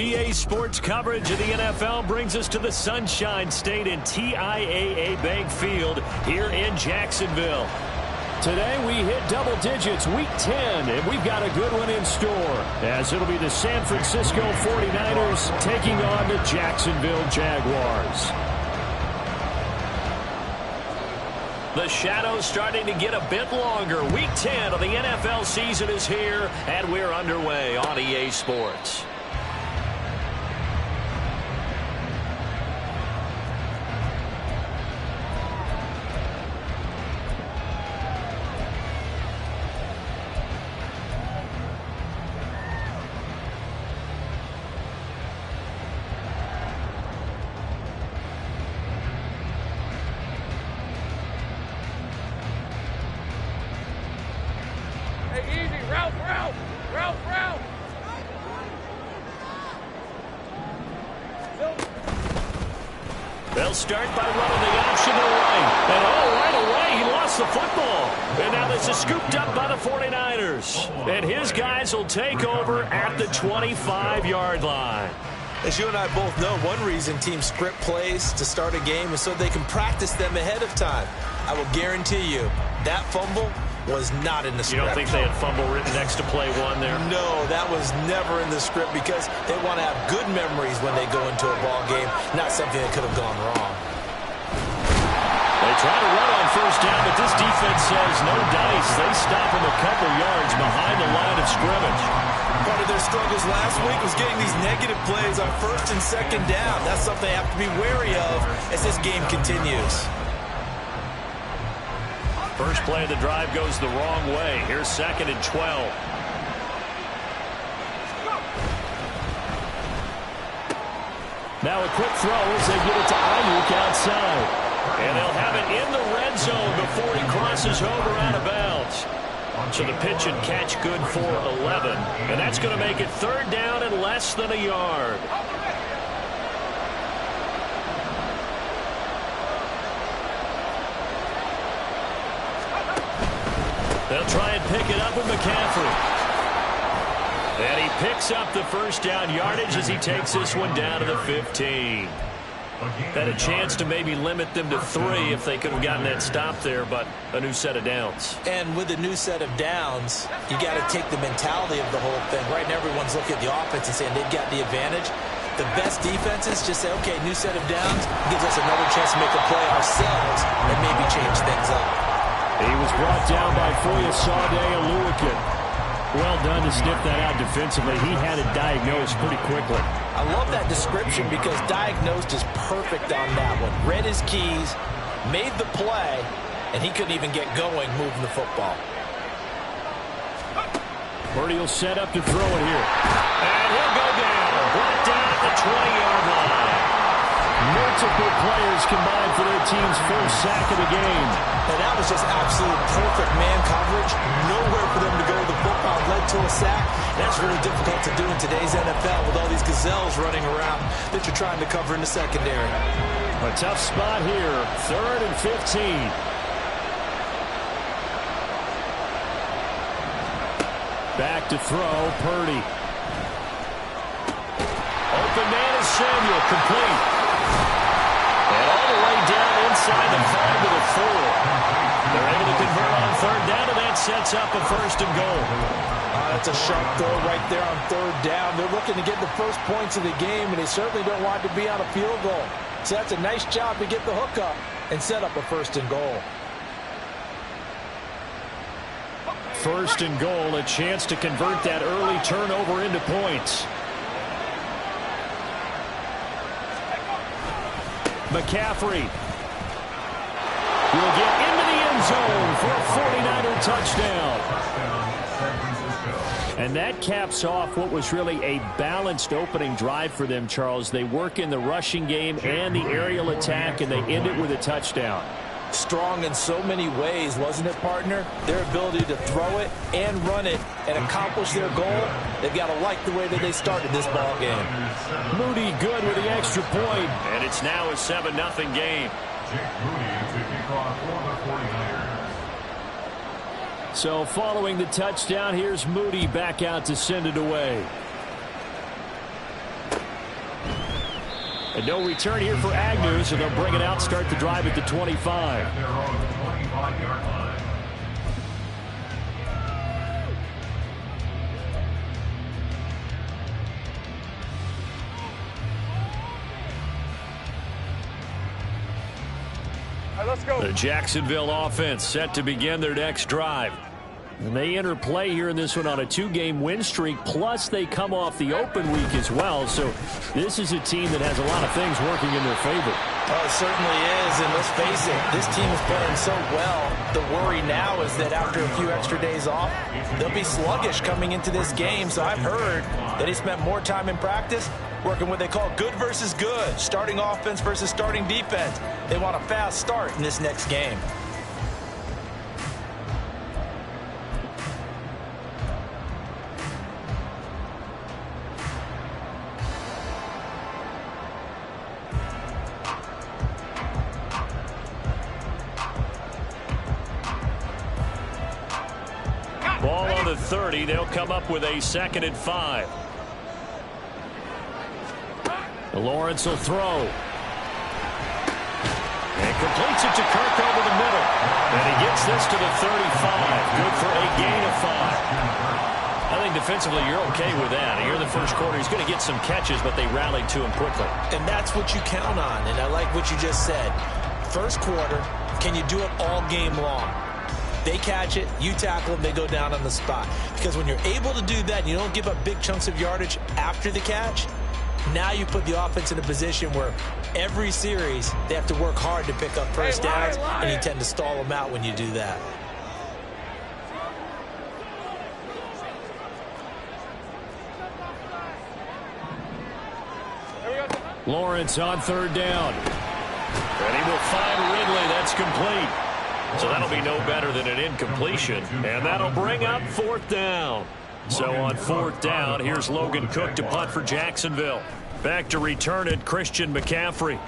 EA Sports coverage of the NFL brings us to the Sunshine State in TIAA Bank Field here in Jacksonville. Today we hit double digits, week 10, and we've got a good one in store, as it'll be the San Francisco 49ers taking on the Jacksonville Jaguars. The shadow's starting to get a bit longer. Week 10 of the NFL season is here, and we're underway on EA Sports. They'll start by running the option to the right. And right away, he lost the football. And now this is scooped up by the 49ers. And his guys will take over at the 25-yard line. As you and I both know, one reason teams script plays to start a game is so they can practice them ahead of time. I will guarantee you that fumble was not in the script. You don't think they had fumble written next to play one there? No, that was never in the script because they want to have good memories when they go into a ball game, not something that could have gone wrong. They try to run on first down, but this defense says no dice. They stop him a couple yards behind the line of scrimmage. Part of their struggles last week was getting these negative plays on first and second down. That's something they have to be wary of as this game continues. First play of the drive goes the wrong way. Here's 2nd and 12. Now a quick throw as they get it to Ayuk outside. And they'll have it in the red zone before he crosses over out of bounds. So the pitch and catch good for 11. And that's going to make it 3rd down and less than a yard. They'll try and pick it up with McCaffrey. And he picks up the first down yardage as he takes this one down to the 15. Had a chance to maybe limit them to 3 if they could have gotten that stop there, but a new set of downs. And with a new set of downs, you got to take the mentality of the whole thing. Right now, everyone's looking at the offense and saying they've got the advantage. The best defenses just say, okay, new set of downs gives us another chance to make a play ourselves and maybe change things up. He was brought down by Foyesade Aluakin. Well done to sniff that out defensively. He had it diagnosed pretty quickly. I love that description because diagnosed is perfect on that one. Read his keys, made the play, and he couldn't even get going moving the football. Purdy will set up to throw it here. And he'll go down. Brought down at the 20-yard line. Multiple players combined for their team's first sack of the game. And that was just absolute perfect man coverage. Nowhere for them to go with the football. Led to a sack. That's really difficult to do in today's NFL with all these gazelles running around that you're trying to cover in the secondary. A tough spot here. 3rd and 15. Back to throw. Purdy. Open man is Samuel. Complete. And all the way down inside the 5 to the 4. They're able to convert on 3rd down, and that sets up a 1st and goal. That's a sharp throw right there on 3rd down. They're looking to get the first points of the game, and they certainly don't want to be on a field goal. So that's a nice job to get the hook up and set up a 1st and goal. 1st and goal, a chance to convert that early turnover into points. McCaffrey will get into the end zone for a 49er touchdown. And that caps off what was really a balanced opening drive for them, Charles. They work in the rushing game and the aerial attack, and they end it with a touchdown. Strong in so many ways, wasn't it, partner? Their ability to throw it and run it and accomplish their goal, they've got to like the way that they started this ball game. Moody good with the extra point, and it's now a 7-0 game. So following the touchdown, here's Moody back out to send it away. And no return here for Agnew, so they'll bring it out, start the drive at the 25. Let's go. The Jacksonville offense set to begin their next drive. And they enter play here in this one on a 2-game win streak, plus they come off the open week as well. So this is a team that has a lot of things working in their favor. Oh, it certainly is, and let's face it, this team is playing so well. The worry now is that after a few extra days off, they'll be sluggish coming into this game. So I've heard that he spent more time in practice working what they call good versus good, starting offense versus starting defense. They want a fast start in this next game. Ball on the 30. They'll come up with a 2nd and 5. Lawrence will throw. And completes it to Kirk over the middle. And he gets this to the 35. Good for a gain of 5. I think defensively you're okay with that. Here in the first quarter, he's going to get some catches, but they rallied to him quickly. And that's what you count on, and I like what you just said. First quarter, can you do it all game long? They catch it, you tackle them, they go down on the spot. Because when you're able to do that, and you don't give up big chunks of yardage after the catch, now you put the offense in a position where every series they have to work hard to pick up first downs, and you tend to stall them out when you do that. Lawrence on 3rd down. And he will find Ridley. That's complete. So that'll be no better than an incompletion. And that'll bring up 4th down. So on 4th down, here's Logan Cook to punt for Jacksonville. Back to return it, Christian McCaffrey.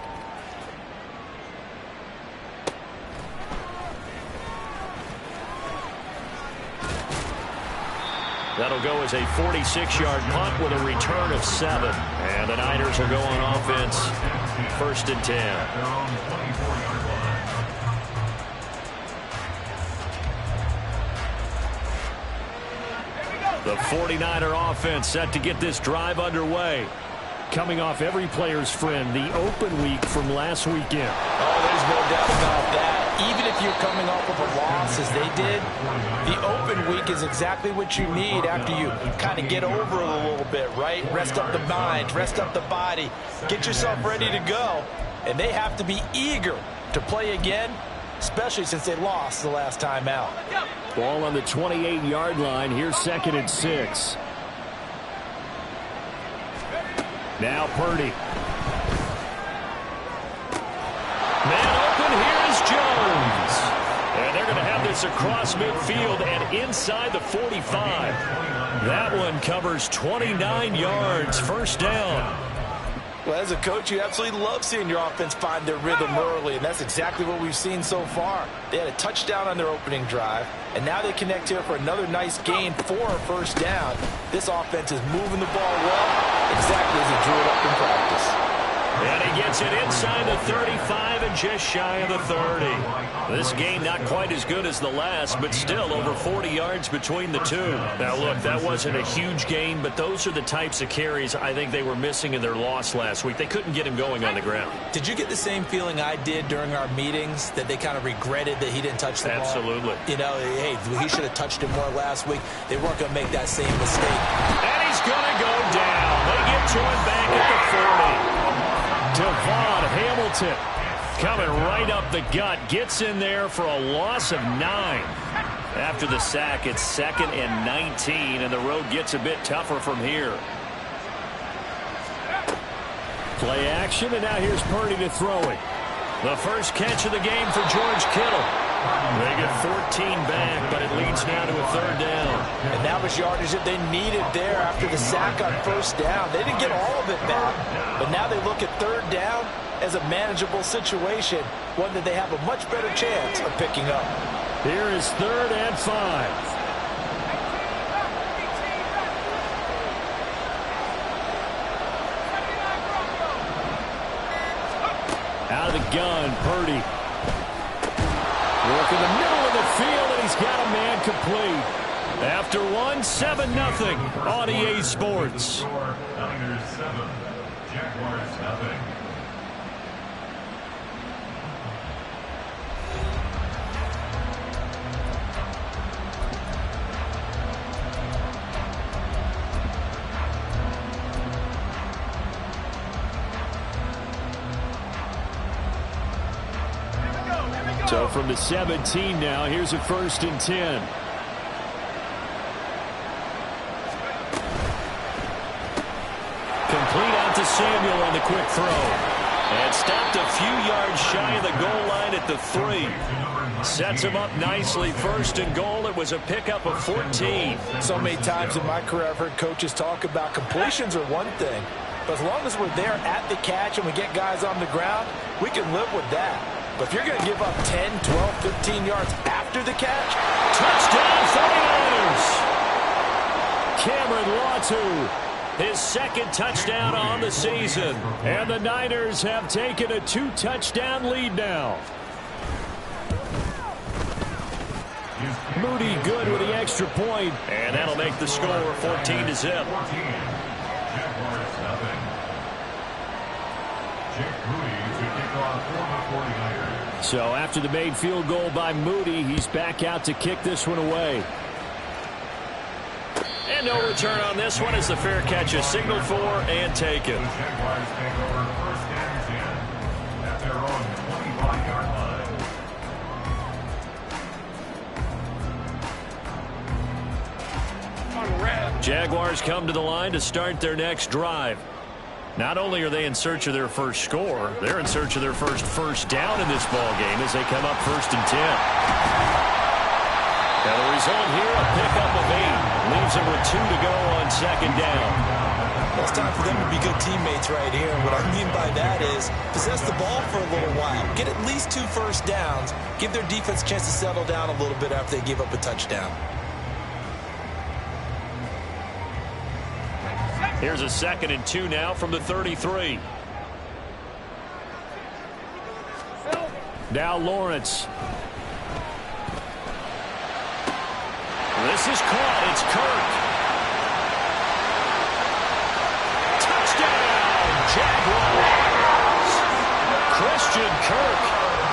That'll go as a 46-yard punt with a return of 7. And the Niners will go on offense, 1st and 10. The 49er offense set to get this drive underway. Coming off every player's friend, the open week from last weekend. Oh, there's no doubt about that. Even if you're coming off of a loss as they did, the open week is exactly what you need after you kind of get over it a little bit, right? Rest up the mind, rest up the body, get yourself ready to go. And they have to be eager to play again, especially since they lost the last time out. Ball on the 28-yard line. Here's 2nd and 6. Now Purdy. Man open. Here is Jones. And they're going to have this across midfield and inside the 45. That one covers 29 yards. 1st down. Well, as a coach, you absolutely love seeing your offense find their rhythm early, and that's exactly what we've seen so far. They had a touchdown on their opening drive, and now they connect here for another nice gain for a 1st down. This offense is moving the ball well, exactly as he drew it up in practice. And he gets it inside the 35 and just shy of the 30. This game not quite as good as the last, but still over 40 yards between the two. Now, look, that wasn't a huge gain, but those are the types of carries I think they were missing in their loss last week. They couldn't get him going on the ground. Did you get the same feeling I did during our meetings, that they kind of regretted that he didn't touch the ball? Absolutely. You know, hey, he should have touched it more last week. They weren't going to make that same mistake. And he's going to go down. They get to him back at the 40. Devon Hamilton coming right up the gut. Gets in there for a loss of 9. After the sack, it's 2nd and 19, and the road gets a bit tougher from here. Play action, and now here's Purdy to throw it. The first catch of the game for George Kittle. They get 14 back, but it leads now to a 3rd down. And that was yardage that they needed there after the sack on 1st down. They didn't get all of it back, but now they look at 3rd down as a manageable situation, one that they have a much better chance of picking up. Here is 3rd and 5. Out of the gun, Purdy. Work in the middle of the field, and he's got a man complete. After one, 7-0 on EA Sports. Niners 7, Jaguars 0. So from the 17 now, here's a 1st and 10. Complete out to Samuel on the quick throw. And stopped a few yards shy of the goal line at the 3. Sets him up nicely. 1st and goal. It was a pickup of 14. So many times in my career I've heard coaches talk about completions are one thing. But as long as we're there at the catch and we get guys on the ground, we can live with that. But if you're going to give up 10, 12, 15 yards after the catch, touchdown 49ers! Cameron Latu, his 2nd touchdown on the season. And the Niners have taken a 2-touchdown lead now. Moody good with the extra point. And that'll make the score 14-0. So after the made field goal by Moody, he's back out to kick this one away. And no return on this one as the fair catch is signaled for and taken. The Jaguars take over 1st and 10 at their own 25-yard line. Jaguars come to the line to start their next drive. Not only are they in search of their first score, they're in search of their first down in this ball game as they come up 1st and 10. Now the result here, a pickup of 8. Leaves them with 2 to go on 2nd down. Well, it's time for them to be good teammates right here. And what I mean by that is possess the ball for a little while. Get at least 2 first downs. Give their defense a chance to settle down a little bit after they give up a touchdown. Here's a 2nd and 2 now from the 33. Now Lawrence. This is caught. It's Kirk. Touchdown, Jaguars. Christian Kirk,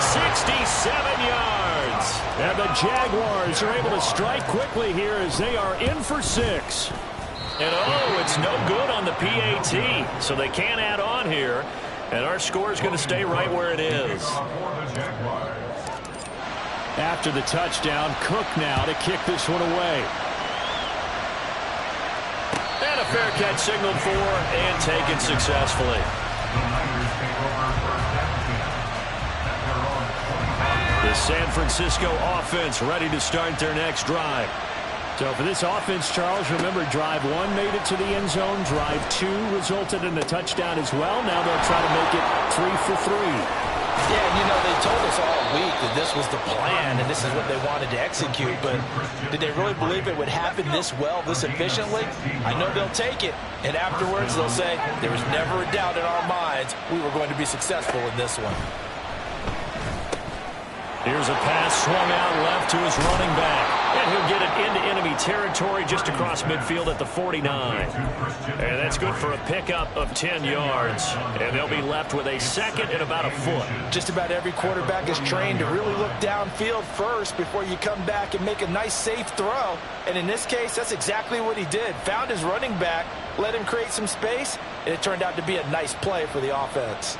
67 yards. And the Jaguars are able to strike quickly here as they are in for 6. And oh, it's no good on the PAT, so they can't add on here. And our score is going to stay right where it is. After the touchdown, Cook now to kick this one away. And a fair catch signaled for and taken successfully. The San Francisco offense ready to start their next drive. So for this offense, Charles, remember drive 1 made it to the end zone. Drive 2 resulted in a touchdown as well. Now they'll try to make it 3 for 3. Yeah, and you know, they told us all week that this was the plan and this is what they wanted to execute, but did they really believe it would happen this well, this efficiently? I know they'll take it, and afterwards they'll say, there was never a doubt in our minds we were going to be successful in this one. Here's a pass swung out left to his running back. And he'll get it into enemy territory just across midfield at the 49. And that's good for a pickup of 10 yards. And they'll be left with a 2nd and about a foot. Just about every quarterback is trained to really look downfield first before you come back and make a nice, safe throw. And in this case, that's exactly what he did. Found his running back, let him create some space, and it turned out to be a nice play for the offense.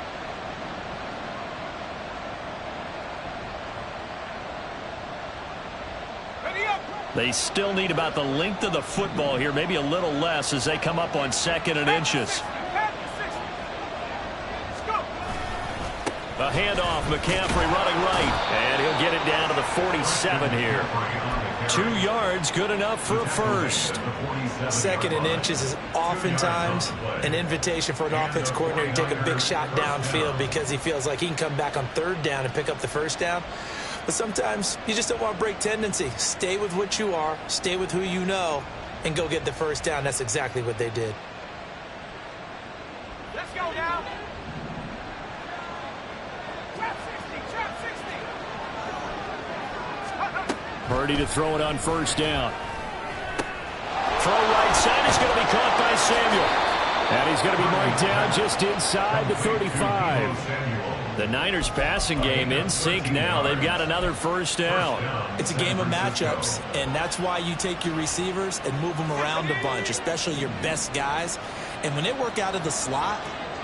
They still need about the length of the football here, maybe a little less as they come up on 2nd and inches. A handoff, McCaffrey running right, and he'll get it down to the 47 here. 2 yards, good enough for a first. 2nd and inches is oftentimes an invitation for an offense coordinator to take a big shot downfield because he feels like he can come back on 3rd down and pick up the first down. But sometimes you just don't want to break tendency. Stay with what you are, stay with who you know, and go get the first down. That's exactly what they did. Let's go now. Purdy to throw it on first down. Throw right side is going to be caught by Samuel. And he's going to be marked down just inside the 35. The Niners passing game in sync now. They've got another first down. It's a game of matchups, and that's why you take your receivers and move them around a bunch, especially your best guys. And when they work out of the slot,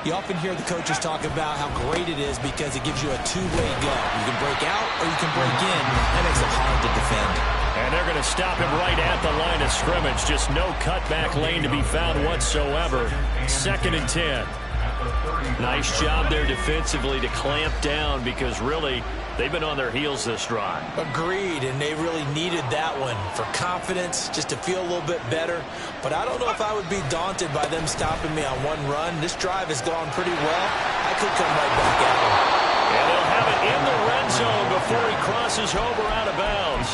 you often hear the coaches talk about how great it is because it gives you a two-way go. You can break out or you can break in. That makes it hard to defend. And they're going to stop him right at the line of scrimmage. Just no cutback lane to be found whatsoever. 2nd and 10. Nice job there defensively to clamp down because really they've been on their heels this drive. Agreed, and they really needed that one for confidence, just to feel a little bit better. But I don't know if I would be daunted by them stopping me on one run. This drive has gone pretty well. I could come right back at them. And they'll have it in the red zone before he crosses over out of bounds.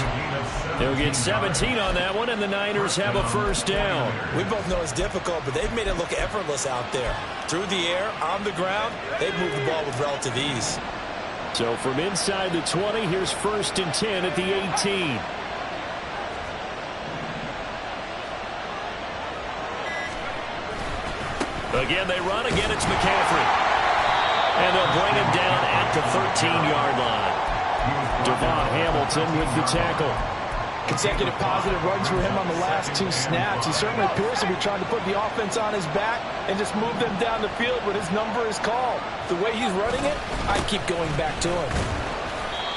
They'll get 17 on that one, and the Niners have a first down. We both know it's difficult, but they've made it look effortless out there. Through the air, on the ground, they've moved the ball with relative ease. So from inside the 20, here's 1st and 10 at the 18. Again, they run. Again, it's McCaffrey. And they'll bring him down at the 13-yard line. Devon Hamilton with the tackle. Consecutive positive runs for him on the last 2 snaps. He certainly appears to be trying to put the offense on his back and just move them down the field when his number is called. The way he's running it, I keep going back to him.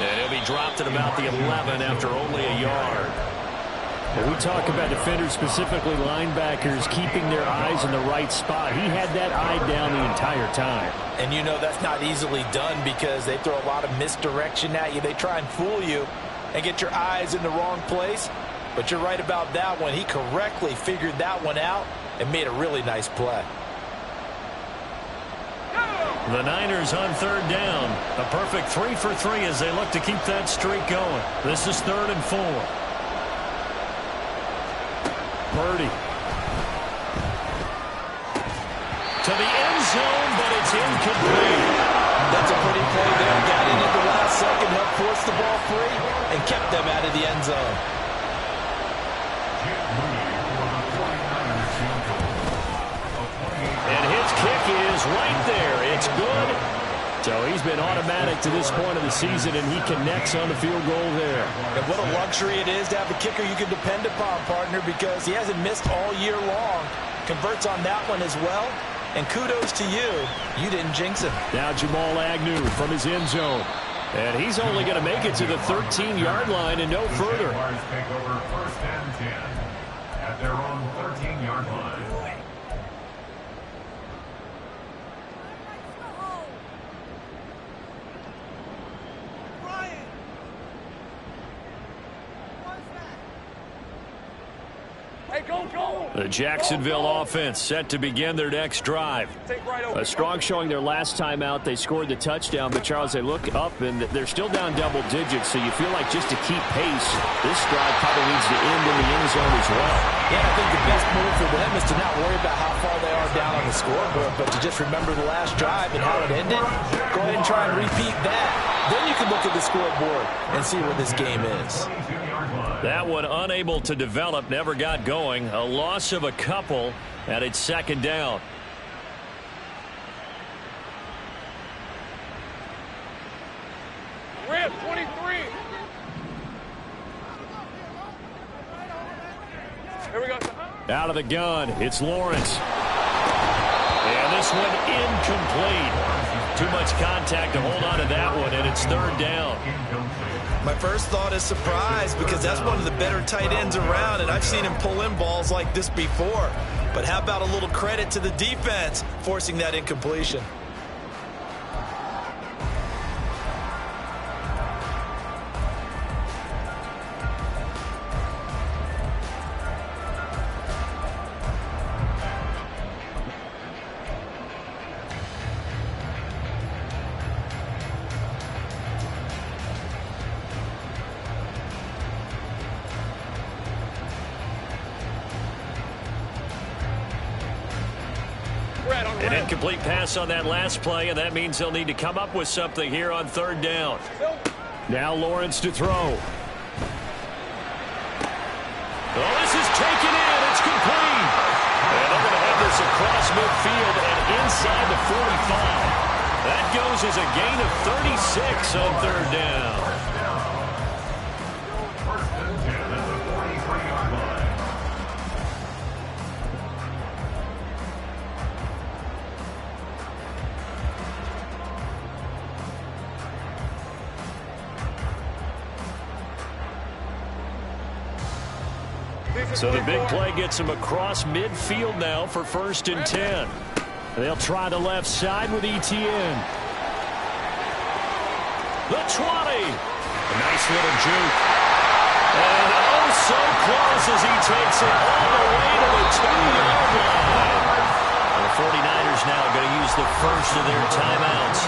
And he'll be dropped at about the 11 after only a yard. When we talk about defenders, specifically linebackers, keeping their eyes in the right spot, he had that eye down the entire time. And you know that's not easily done because they throw a lot of misdirection at you. They try and fool you and get your eyes in the wrong place. But you're right about that one. He correctly figured that one out and made a really nice play. The Niners on 3rd down. A perfect 3 for 3 as they look to keep that streak going. This is 3rd and 4. Purdy. To the end zone, but it's incomplete. That's a pretty play there. Got in at the last second, helped force the ball free, and kept them out of the end zone. And his kick is right there. It's good. So he's been automatic to this point of the season, and he connects on the field goal there. And what a luxury it is to have a kicker you can depend upon, partner, because he hasn't missed all year long. Converts on that one as well. And kudos to you. You didn't jinx him. Now Jamal Agnew from his end zone. And he's only going to make it to the 13-yard line and no further. Take over 1st and 10 at their own 13-yard line. The Jacksonville offense set to begin their next drive. A strong showing their last time out. They scored the touchdown, but Charles, they look up and they're still down double digits, so you feel like just to keep pace, this drive probably needs to end in the end zone as well. Yeah, I think the best move for them is to not worry about how far they are down on the scoreboard, but to just remember the last drive and how it ended. Go ahead and try and repeat that. Then you can look at the scoreboard and see where this game is. That one unable to develop, never got going. A loss of a couple, and it's 2nd down. Rip, 23. Here we go. Out of the gun, it's Lawrence. And this one incomplete. Too much contact to hold on to that one, and it's 3rd down. My first thought is surprise because that's one of the better tight ends around, and I've seen him pull in balls like this before. But how about a little credit to the defense forcing that incompletion? An incomplete pass on that last play, and that means they'll need to come up with something here on 3rd down. Now Lawrence to throw. Oh, this is taken in. It's complete. And they're going to have this across midfield and inside the 45. That goes as a gain of 36 on third down. First and 10 at the 43-yard line. So the big play gets him across midfield now for first and 10. They'll try the left side with Etienne. The 20. A nice little juke. And oh, so close as he takes it all the way to the 2-yard line. The 49ers now going to use the first of their timeouts.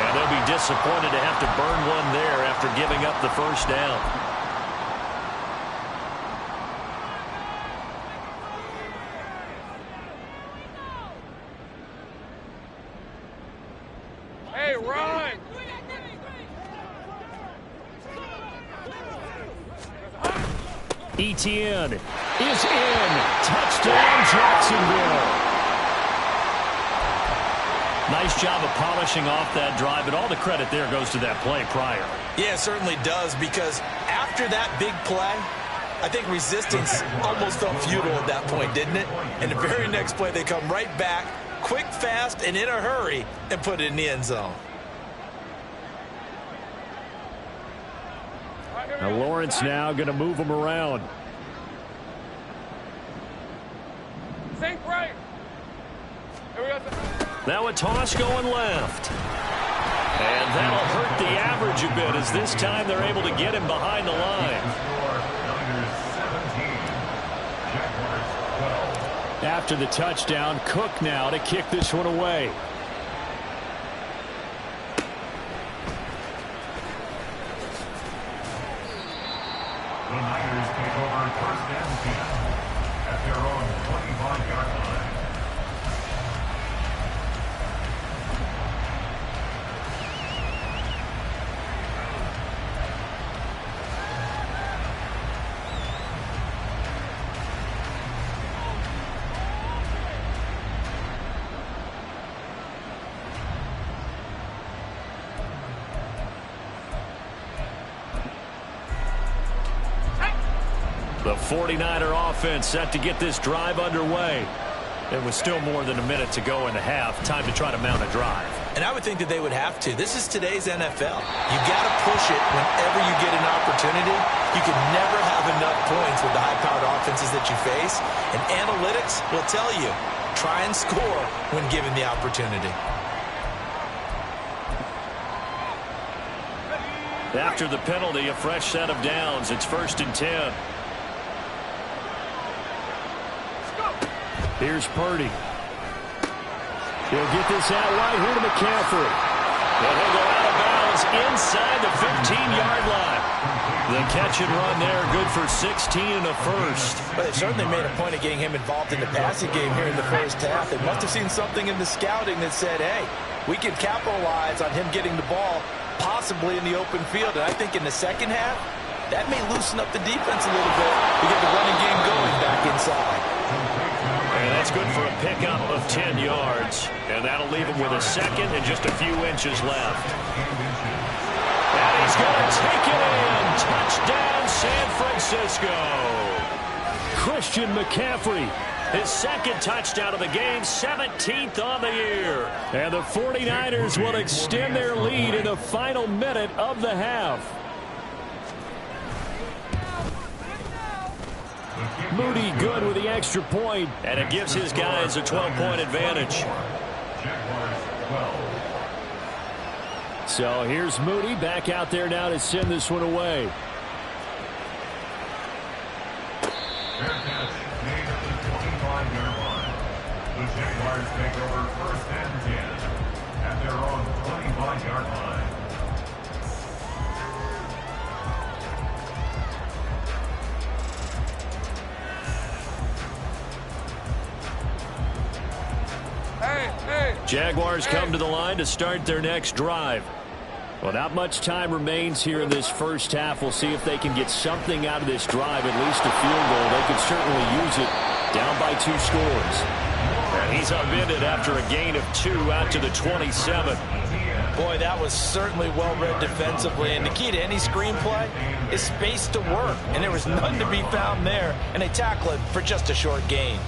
And they'll be disappointed to have to burn one there after giving up the first down. Hey, run! Etienne is in. Touchdown, Jacksonville. Nice job of polishing off that drive, and all the credit there goes to that play prior. Yeah, it certainly does, because after that big play, I think resistance almost felt futile at that point, didn't it? And the very next play, they come right back, quick, fast, and in a hurry, and put it in the end zone. Now Lawrence now going to move him around. Think right. Here we go. Now a toss going left. And that'll hurt the average a bit, as this time they're able to get him behind the line. After the touchdown, Cook now to kick this one away. The Niners take over first and 10 at their own 25-yard line. The 49er offense set to get this drive underway. It was still more than a minute to go in the half. Time to try to mount a drive. And I would think that they would have to. This is today's NFL. You got to push it whenever you get an opportunity. You can never have enough points with the high-powered offenses that you face. And analytics will tell you, try and score when given the opportunity. After the penalty, a fresh set of downs. It's first and 10. Here's Purdy. He'll get this out right here to McCaffrey. And he'll go out of bounds inside the 15-yard line. The catch and run there, good for 16 and a first. But they certainly made a point of getting him involved in the passing game here in the first half. They must have seen something in the scouting that said, hey, we can capitalize on him getting the ball possibly in the open field. And I think in the second half, that may loosen up the defense a little bit to get the running game going back inside. And that's good for a pickup of 10 yards. And that'll leave him with a second and just a few inches left. And he's going to take it in. Touchdown, San Francisco. Christian McCaffrey, his second touchdown of the game, 17th on the year. And the 49ers will extend their lead in the final minute of the half. Moody good with the extra point, and it gives his guys a 12-point advantage. So here's Moody back out there now to send this one away. Fair catch made at the 25-yard line. The Jaguars take over first and 10 at their own 25-yard line. Hey. Jaguars come to the line to start their next drive. Well, not much time remains here in this first half. We'll see if they can get something out of this drive, at least a field goal. They could certainly use it down by 2 scores. And he's upended after a gain of 2 out to the 27. Boy, that was certainly well-read defensively. And the key to any screenplay is space to work. And there was none to be found there. And they tackle it for just a short gain.